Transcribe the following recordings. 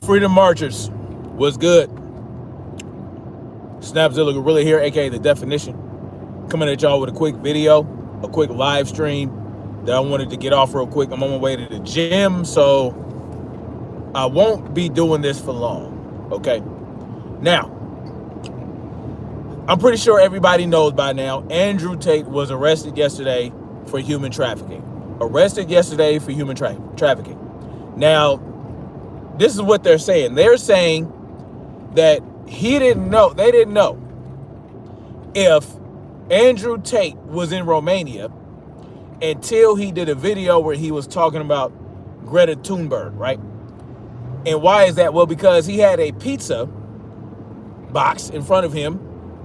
Freedom Marchers, what's good? Snapzilla Gorilla here, aka The Definition. Coming at y'all with a quick video, a quick live stream that I wanted to get off real quick. I'm on my way to the gym, so I won't be doing this for long, okay? Now, I'm pretty sure everybody knows by now, Andrew Tate was arrested yesterday for human trafficking. Trafficking. Now, this is what they're saying. They're saying that they didn't know if Andrew Tate was in Romania until he did a video where he was talking about Greta Thunberg, right? And why is that? Well, because he had a pizza box in front of him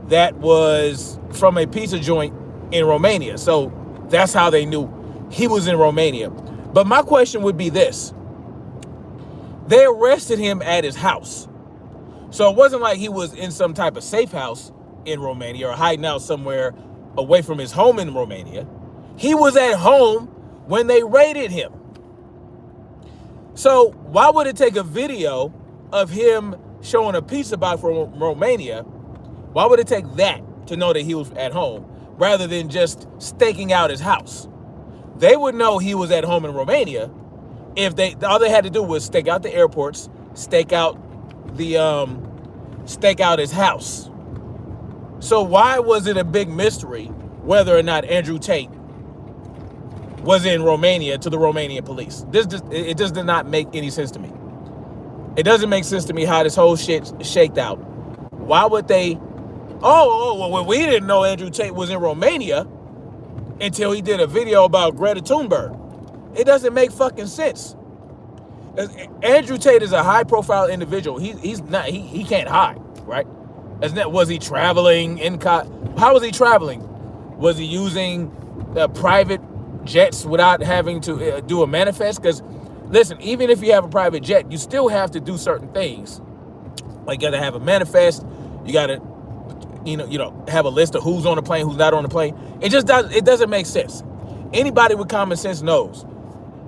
that was from a pizza joint in Romania. So that's how they knew he was in Romania. But my question would be this. They arrested him at his house. So it wasn't like he was in some type of safe house in Romania or hiding out somewhere away from his home in Romania. He was at home when they raided him. So why would it take a video of him showing a pizza box from Romania? Why would it take that to know that he was at home rather than just staking out his house? They would know he was at home in Romania if all they had to do was stake out the airports, stake out his house. So why was it a big mystery whether or not Andrew Tate was in Romania to the Romanian police? It just did not make any sense to me. It doesn't make sense to me how this whole shit shaked out. Why would they? Well, we didn't know Andrew Tate was in Romania until he did a video about Greta Thunberg. It doesn't make fucking sense. Andrew Tate is a high-profile individual. He can't hide, right? Was he traveling how was he traveling? Was he using private jets without having to do a manifest? Because listen, even if you have a private jet, you still have to do certain things. Like you got to have a manifest. You got to, have a list of who's on the plane, who's not on the plane. It doesn't make sense. Anybody with common sense knows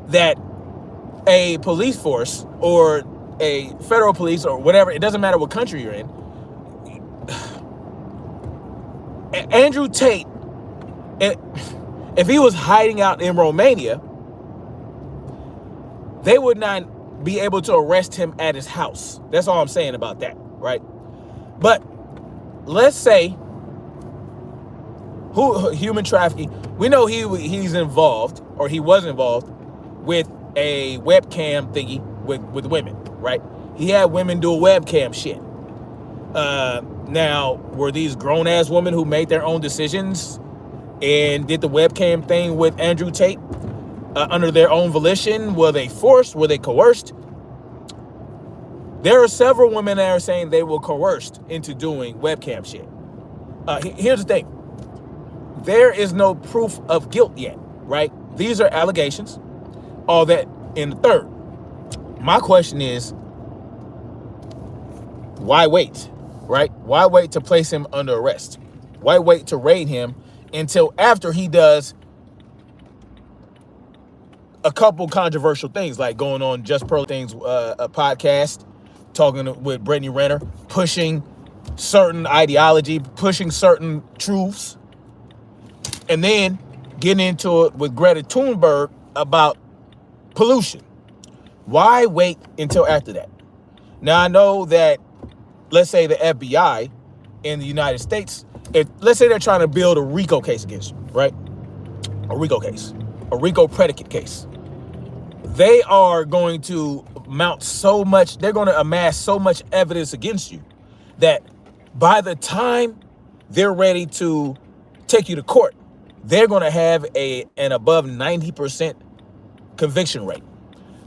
that a police force or a federal police or whatever, it doesn't matter what country you're in. Andrew Tate, if he was hiding out in Romania, they would not be able to arrest him at his house. That's all I'm saying about that, right? But let's say human trafficking, we know he's involved, or he was involved with a webcam thingy with women, right? He had women do webcam shit. Now, were these grown-ass women who made their own decisions and did the webcam thing with Andrew Tate under their own volition? Were they forced? Were they coerced? There are several women that are saying they were coerced into doing webcam shit. Here's the thing. There is no proof of guilt yet, right? These are allegations. All that in the third. My question is, why wait, right? Why wait to place him under arrest? Why wait to raid him until after he does a couple controversial things, like going on Just Pearl Things, a podcast, talking with Brittany Renner, pushing certain ideology, pushing certain truths, and then getting into it with Greta Thunberg about pollution? Why wait until after that? Now, I know that, let's say the FBI in the United States, let's say they're trying to build a RICO case against you, right? A RICO predicate case. They are going to they're going to amass so much evidence against you that by the time they're ready to take you to court, they're going to have an above 90% conviction rate.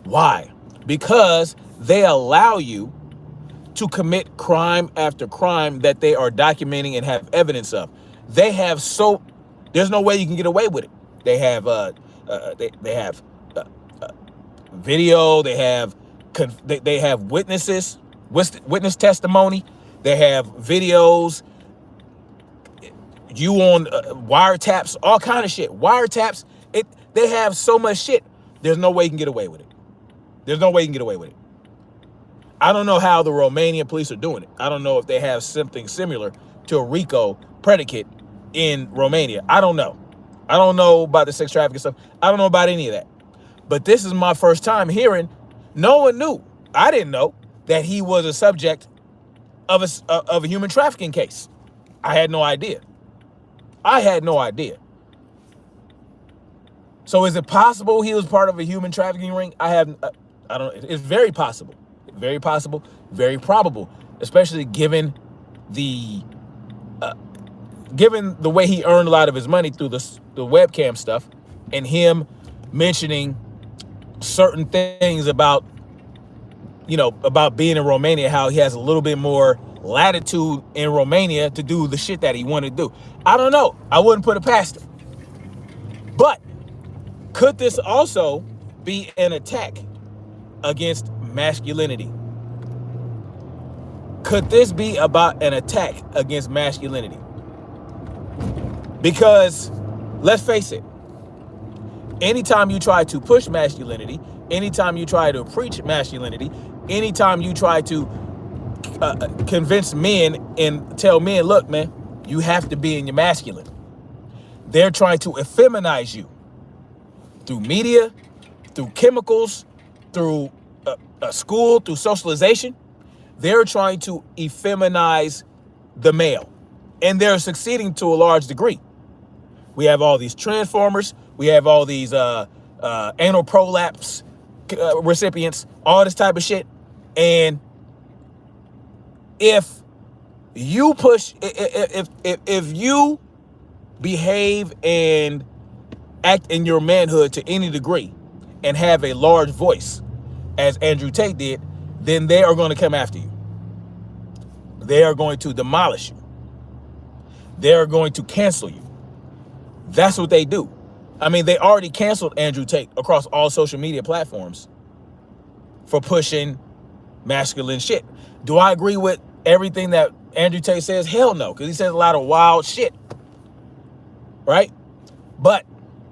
Why? Because they allow you to commit crime after crime that they are documenting and have evidence of. There's no way you can get away with it. They have video. They have witness testimony. They have videos. You on wiretaps, all kind of shit. Wiretaps. They have so much shit. There's no way you can get away with it. I don't know how the Romanian police are doing it. I don't know if they have something similar to a RICO predicate in Romania. I don't know. I don't know about the sex trafficking stuff. I don't know about any of that. But this is my first time hearing. No one knew. I didn't know that he was a subject of a human trafficking case. I had no idea. I had no idea. So is it possible he was part of a human trafficking ring? I don't. It's very possible. Very possible. Very probable. Especially given the way he earned a lot of his money through the webcam stuff, and him mentioning certain things about, about being in Romania, how he has a little bit more latitude in Romania to do the shit that he wanted to do. I don't know. I wouldn't put it past him. But could this also be an attack against masculinity? Could this be about an attack against masculinity? Because let's face it, anytime you try to push masculinity, anytime you try to preach masculinity, anytime you try to convince men and tell men, look, man, you have to be in your masculine, they're trying to effeminize you through media, through chemicals, through school, through socialization. They're trying to effeminize the male, and they're succeeding to a large degree. We have all these transformers. We have all these anal prolapse recipients, all this type of shit. And if you push, if you behave and act in your manhood to any degree and have a large voice, as Andrew Tate did, then they are going to come after you. They are going to demolish you. They are going to cancel you. That's what they do. I mean, they already canceled Andrew Tate across all social media platforms for pushing masculine shit. Do I agree with everything that Andrew Tate says? Hell no, because he says a lot of wild shit, right? But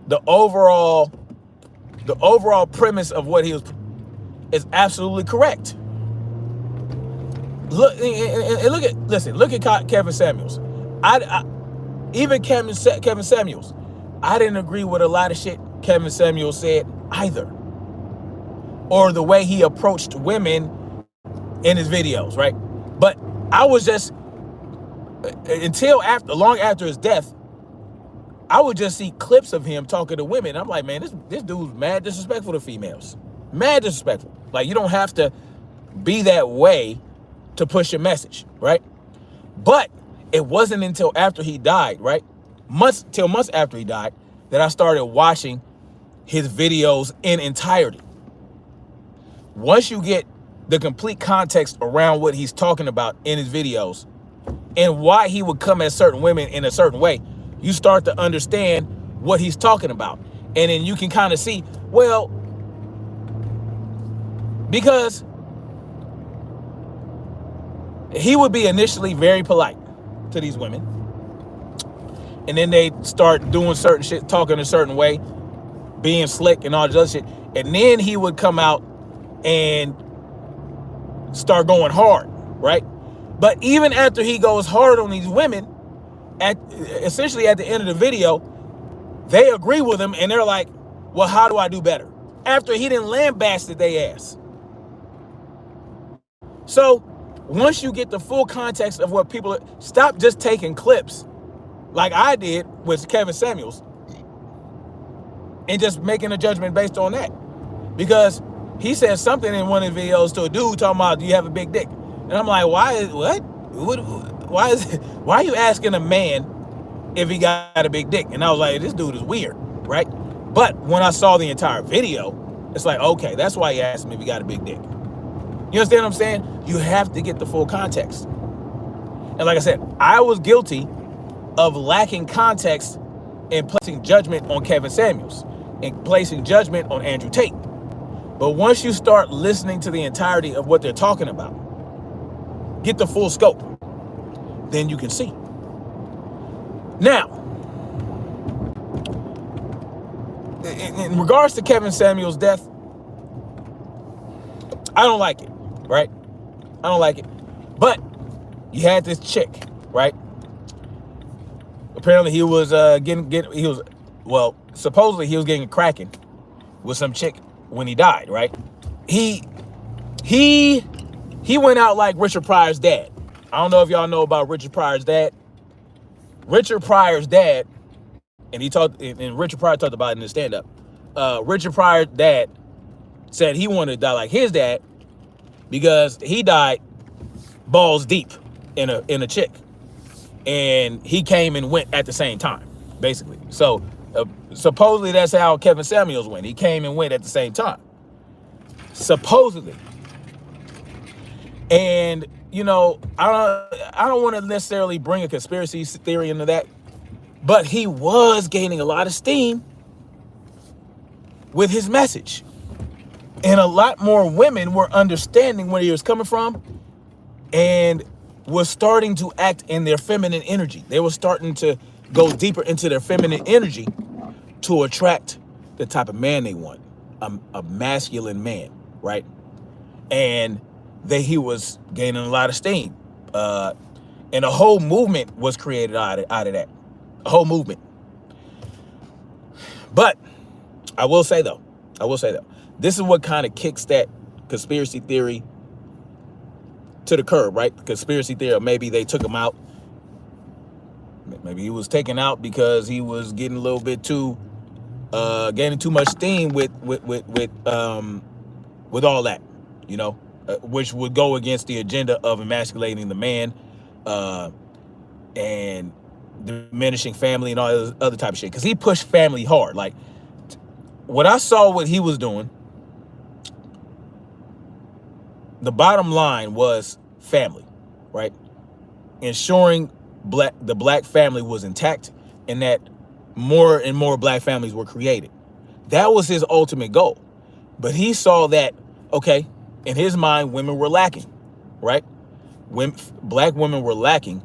the overall premise of what he was is absolutely correct. Look at Kevin Samuels. Even Kevin Samuels, I didn't agree with a lot of shit Kevin Samuels said either, or the way he approached women in his videos, right? But I was just, long after his death, I would just see clips of him talking to women. I'm like, man, this dude's mad disrespectful to females. Mad disrespectful. Like, you don't have to be that way to push your message, right? But it wasn't until after he died, right? Months after he died, that I started watching his videos in entirety. Once you get the complete context around what he's talking about in his videos and why he would come at certain women in a certain way, you start to understand what he's talking about. And then you can kind of see, well, because he would be initially very polite to these women, and then they start doing certain shit, talking a certain way, being slick and all this other shit, and then he would come out and start going hard, right? But even after he goes hard on these women, essentially at the end of the video, they agree with him and they're like, well, how do I do better? After he didn't lambasted their ass. So once you get the full context of what people are, stop just taking clips like I did with Kevin Samuels and just making a judgment based on that. Because he said something in one of the videos to a dude talking about, do you have a big dick? And I'm like, why are you asking a man if he got a big dick? And I was like, this dude is weird, right? But when I saw the entire video, it's like, okay, that's why he asked me if he got a big dick. You understand what I'm saying? You have to get the full context. And like I said, I was guilty of lacking context and placing judgment on Kevin Samuels and placing judgment on Andrew Tate. But once you start listening to the entirety of what they're talking about, get the full scope, then you can see. Now, in regards to Kevin Samuels' death, I don't like it, right? I don't like it. But you had this chick, right? Apparently he was supposedly he was getting cracking with some chick when he died, right? He went out like Richard Pryor's dad. I don't know if y'all know about Richard Pryor's dad. Richard Pryor's dad, and Richard Pryor talked about it in his stand-up. Richard Pryor's dad said he wanted to die like his dad because he died balls deep in a chick, and he came and went at the same time, basically. So supposedly that's how Kevin Samuels went. He came and went at the same time, supposedly. And you know, I don't want to necessarily bring a conspiracy theory into that, but he was gaining a lot of steam with his message, and a lot more women were understanding where he was coming from and was starting to act in their feminine energy. They were starting to go deeper into their feminine energy to attract the type of man they want, a masculine man, right? And he was gaining a lot of steam, and a whole movement was created out of that, a whole movement. But I will say though, this is what kind of kicks that conspiracy theory to the curb, right? The conspiracy theory, maybe they took him out. Maybe he was taken out because he was getting a little bit too, gaining too much steam with all that, you know, which would go against the agenda of emasculating the man, and diminishing family and all this other type of shit. Because he pushed family hard. Like, what I saw what he was doing, the bottom line was family, right? Ensuring the black family was intact, and that more and more black families were created. That was his ultimate goal. But he saw that, okay, in his mind, women were lacking, right? Black women were lacking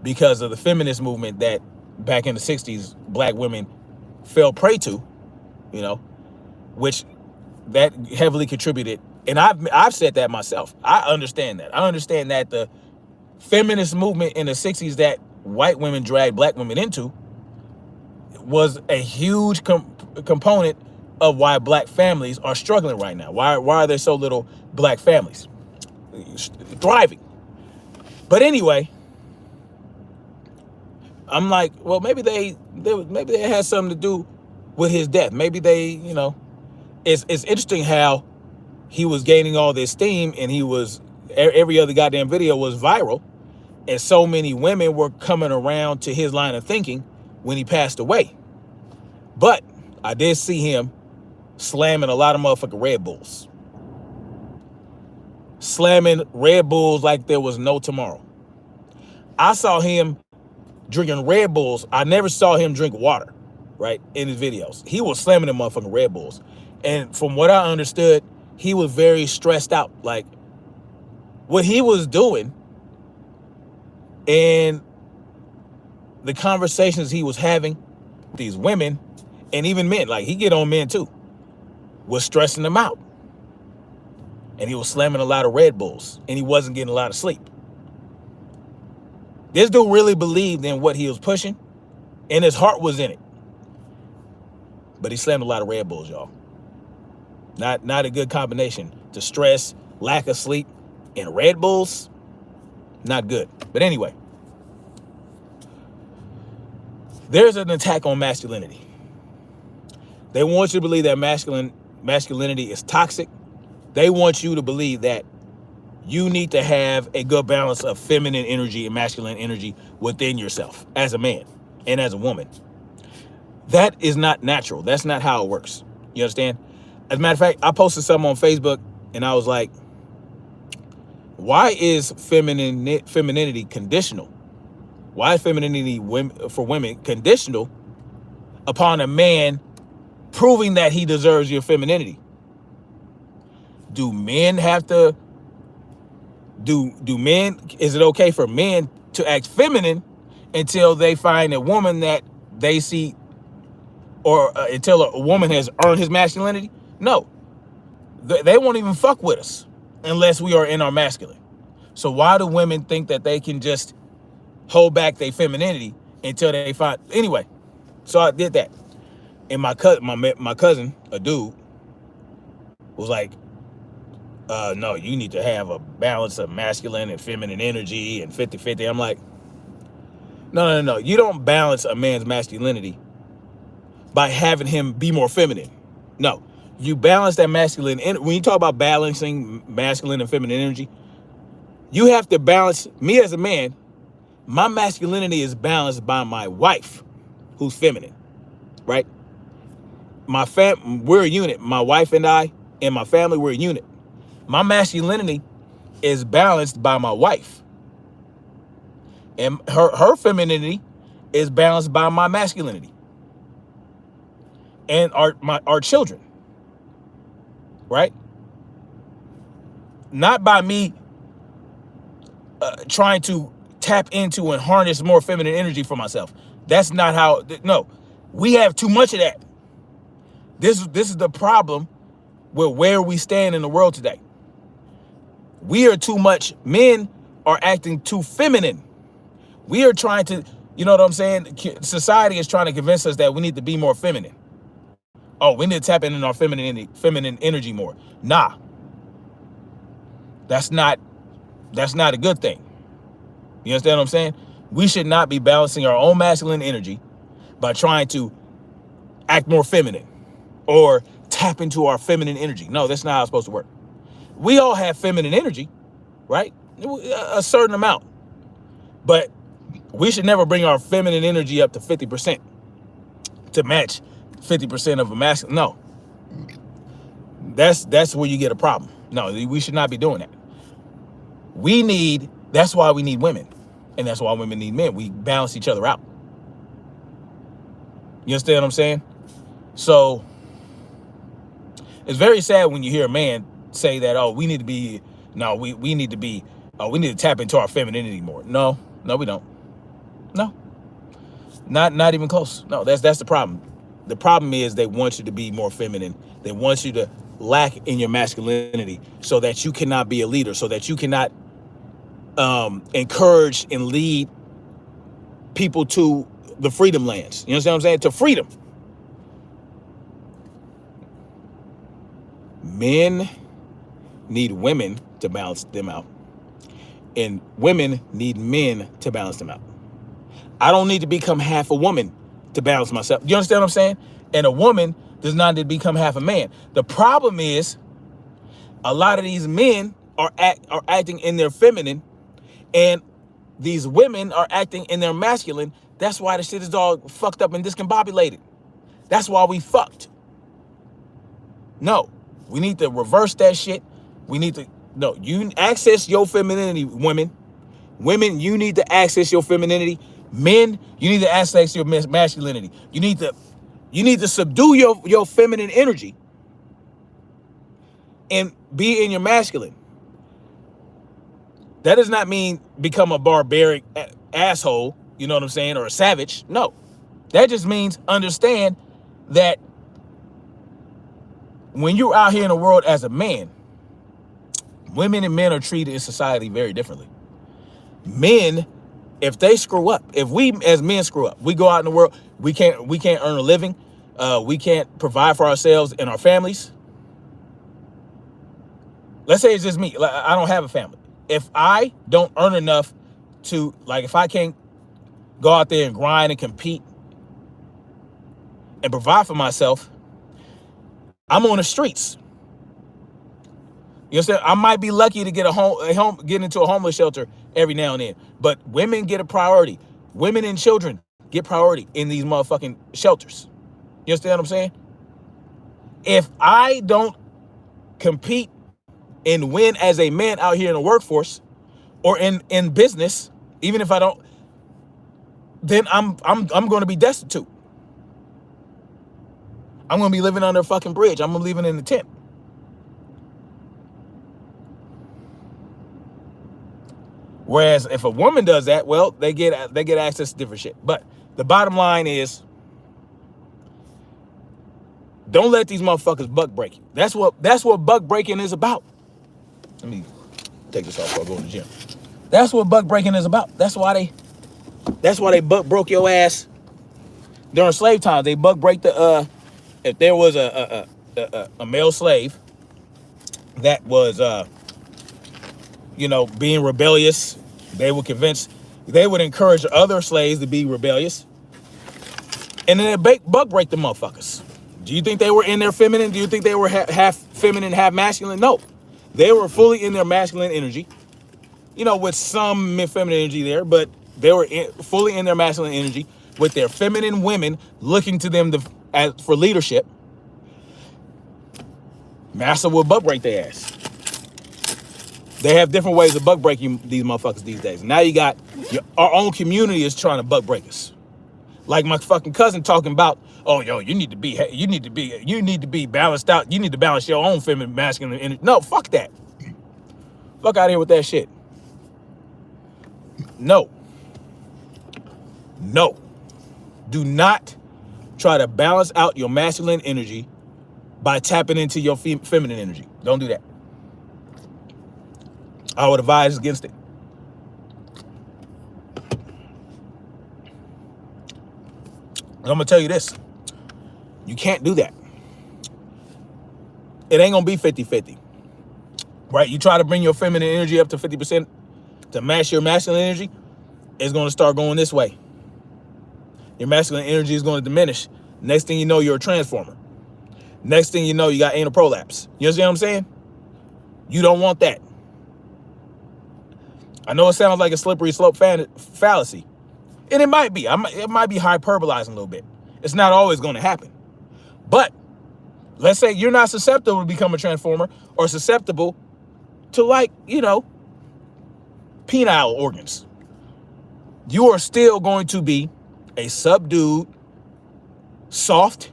because of the feminist movement that back in the 60s, black women fell prey to, you know, which that heavily contributed. And I've said that myself. I understand that. I understand that the feminist movement in the 60s that white women dragged black women into was a huge component of why black families are struggling right now. Why are there so little black families thriving? But anyway, I'm like, well, maybe they had something to do with his death. Maybe they, you know, it's interesting how he was gaining all this steam, and he was, every other goddamn video was viral, and so many women were coming around to his line of thinking when he passed away. But I did see him slamming a lot of motherfucking Red Bulls. Slamming Red Bulls like there was no tomorrow. I saw him drinking Red Bulls. I never saw him drink water, right, in his videos. He was slamming them motherfucking Red Bulls. And from what I understood, he was very stressed out. Like, what he was doing and the conversations he was having with these women, and even men, like he get on men too, was stressing them out. And he was slamming a lot of Red Bulls, and he wasn't getting a lot of sleep. This dude really believed in what he was pushing, and his heart was in it. But he slammed a lot of Red Bulls, y'all. Not a good combination. To stress, lack of sleep, and Red Bulls, not good. But anyway, there's an attack on masculinity. They want you to believe that masculinity is toxic. They want you to believe that you need to have a good balance of feminine energy and masculine energy within yourself as a man and as a woman. That is not natural. That's not how it works. You understand? As a matter of fact, I posted something on Facebook, and I was like, why is femininity conditional? Why is femininity for women conditional upon a man proving that he deserves your femininity? Do men have to, is it okay for men to act feminine until they find a woman that they see, or until a woman has earned his masculinity? No, they won't even fuck with us unless we are in our masculine. So why do women think that they can just hold back their femininity until they find, anyway? So I did that, and my cousin, a dude, was like, no, you need to have a balance of masculine and feminine energy and 50-50. I'm like, no. You don't balance a man's masculinity by having him be more feminine. No, you balance that masculine. When you talk about balancing masculine and feminine energy, you have to balance. Me as a man, my masculinity is balanced by my wife, who's feminine, right? We're a unit. My wife and I and my family, we're a unit. My masculinity is balanced by my wife, and her femininity is balanced by my masculinity and our children, right? Not by me trying to tap into and harness more feminine energy for myself. That's not how. No, we have too much of that. This is the problem with where we stand in the world today. We are too much. Men are acting too feminine. We are trying to, you know what I'm saying? Society is trying to convince us that we need to be more feminine. Oh, we need to tap into our feminine energy more. Nah, that's not a good thing. You understand what I'm saying? We should not be balancing our own masculine energy by trying to act more feminine or tap into our feminine energy. No, that's not how it's supposed to work. We all have feminine energy, right? A certain amount. But we should never bring our feminine energy up to 50% to match 50% of a masculine. No. That's where you get a problem. No, we should not be doing that. That's why we need women. And that's why women need men. We balance each other out. You understand what I'm saying? So it's very sad when you hear a man say that, oh, we need to tap into our femininity more. No, we don't. No. Not even close. No, that's the problem. The problem is they want you to be more feminine. They want you to lack in your masculinity so that you cannot be a leader, so that you cannot encourage and lead people to the freedom lands. You understand what I'm saying? To freedom. Men need women to balance them out, and women need men to balance them out. I don't need to become half a woman to balance myself. You understand what I'm saying? And a woman does not need to become half a man. The problem is a lot of these men are acting in their feminine, and these women are acting in their masculine. That's why the shit is all fucked up and discombobulated. That's why we fucked. No, we need to reverse that shit. You access your femininity, women. Women, you need to access your femininity. Men, you need to access your masculinity. You need to subdue your feminine energy and be in your masculine. That does not mean become a barbaric asshole, you know what I'm saying, or a savage. No, that just means understand that when you're out here in the world as a man, women and men are treated in society very differently. Men, if they screw up, if we as men screw up, we go out in the world, we can't earn a living, we can't provide for ourselves and our families. Let's say it's just me. I don't have a family. If I don't earn enough to, if I can't go out there and grind and compete and provide for myself, I'm on the streets. You understand? I might be lucky to get get into a homeless shelter every now and then, but women get a priority. Women and children get priority in these motherfucking shelters. You understand what I'm saying? If I don't compete and win as a man out here in the workforce or in business, even if I don't, then I'm going to be destitute. I'm going to be living under a fucking bridge. I'm living in a tent. Whereas if a woman does that, well, they get access to different shit. But the bottom line is, don't let these motherfuckers buck break you. That's what buck breaking is about. Take this off before I go to the gym. That's what buck breaking is about. That's why they buck broke your ass during slave time. They buck break the if there was a male slave that was being rebellious, they would encourage other slaves to be rebellious, and then they buck break the motherfuckers. Do you think they were in their feminine? Do you think they were half feminine, half masculine? No, they were fully in their masculine energy, with some feminine energy there, but they were fully in their masculine energy with their feminine women looking to them for leadership. Massa will buck break their ass. They have different ways of buck breaking these motherfuckers these days. Now you got our own community is trying to buck break us. Like my fucking cousin talking about, oh, yo, you need to be balanced out. You need to balance your own feminine, masculine energy. No, fuck that. Fuck out of here with that shit. No. Do not try to balance out your masculine energy by tapping into your feminine energy. Don't do that. I would advise against it. I'm going to tell you this. You can't do that. It ain't going to be 50-50. Right? You try to bring your feminine energy up to 50% to match your masculine energy, it's going to start going this way. Your masculine energy is going to diminish. Next thing you know, you're a transformer. Next thing you know, you got anal prolapse. You understand what I'm saying? You don't want that. I know it sounds like a slippery slope fallacy. And it might be. It might be hyperbolizing a little bit. It's not always going to happen. But let's say you're not susceptible to become a transformer or susceptible to penile organs. You are still going to be a subdued, soft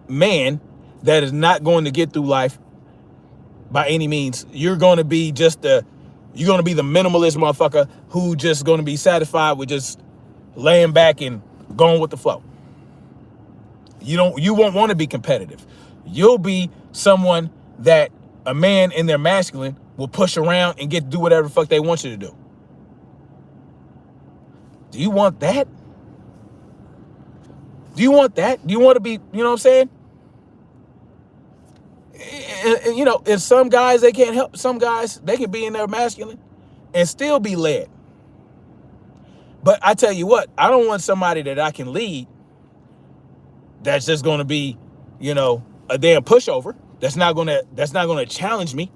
man that is not going to get through life by any means. You're going to be the minimalist motherfucker who just going to be satisfied with just laying back and going with the flow. You won't want to be competitive. You'll be someone that a man in their masculine will push around and do whatever the fuck they want you to do. Do you want that? Do you want that? Do you want to be, you know what I'm saying? And some guys, they can't help. Some guys, they can be in their masculine and still be led. But I tell you what, I don't want somebody that I can lead that's just going to be, a damn pushover. That's not going to challenge me.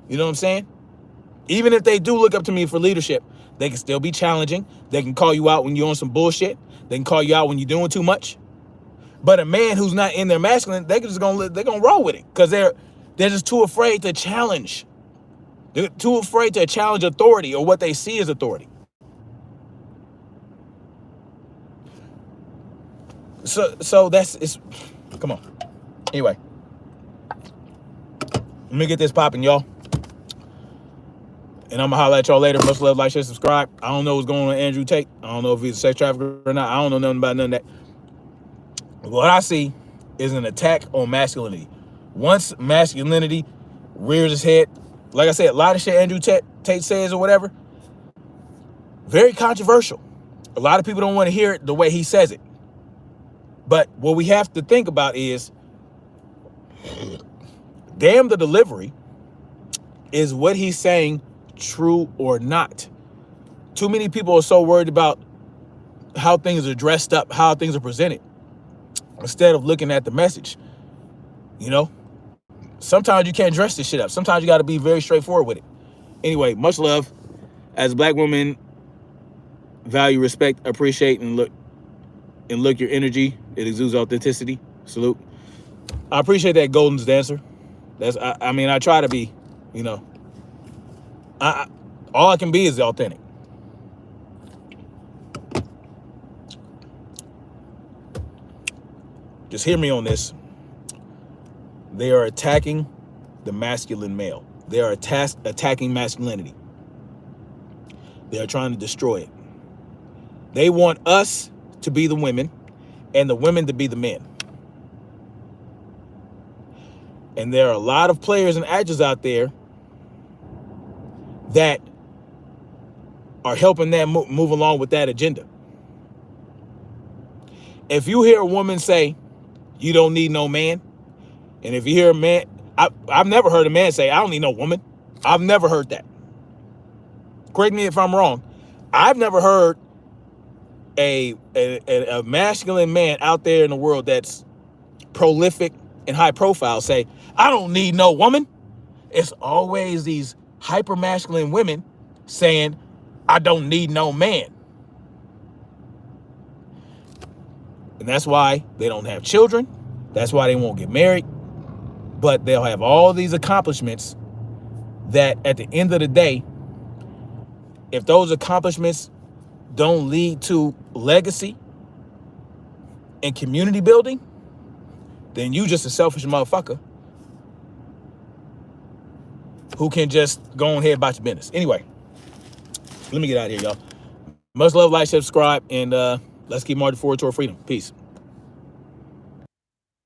You know what I'm saying? Even if they do look up to me for leadership, they can still be challenging. They can call you out when you're on some bullshit. They can call you out when you're doing too much. But a man who's not in their masculine, they're gonna roll with it because they're just too afraid to challenge. They're too afraid to challenge authority or what they see as authority. So it's come on. Anyway, let me get this popping, y'all. And I'm gonna holler at y'all later. Much love, like, share, subscribe. I don't know what's going on with Andrew Tate. I don't know if he's a sex trafficker or not. I don't know nothing about none of that. What I see is an attack on masculinity. Once masculinity rears its head, like I said, a lot of shit Andrew Tate says or whatever, very controversial. A lot of people don't want to hear it the way he says it. But what we have to think about is, damn the delivery, is what he's saying true or not? Too many people are so worried about how things are dressed up, how things are presented, instead of looking at the message. Sometimes you can't dress this shit up. Sometimes you got to be very straightforward with it. Anyway, much love. As Black women, value, respect, appreciate, and look your energy. It exudes authenticity. Salute. I appreciate that, Golden's dancer. I try to be, all I can be is authentic. Just hear me on this. They are attacking the masculine male. They are attacking masculinity. They are trying to destroy it. They want us to be the women and the women to be the men. And there are a lot of players and actors out there that are helping them move along with that agenda. If you hear a woman say, you don't need no man, and if you hear a man, I've never heard a man say, I don't need no woman. I've never heard that. Correct me if I'm wrong. I've never heard a masculine man out there in the world that's prolific and high profile say, I don't need no woman. It's always these hyper masculine women saying, I don't need no man. And that's why they don't have children. That's why they won't get married. But they'll have all these accomplishments that at the end of the day, if those accomplishments don't lead to legacy and community building, then you just a selfish motherfucker who can just go ahead about your business. Anyway, let me get out of here, y'all. Much love, like, subscribe, and let's keep marching forward toward freedom. Peace.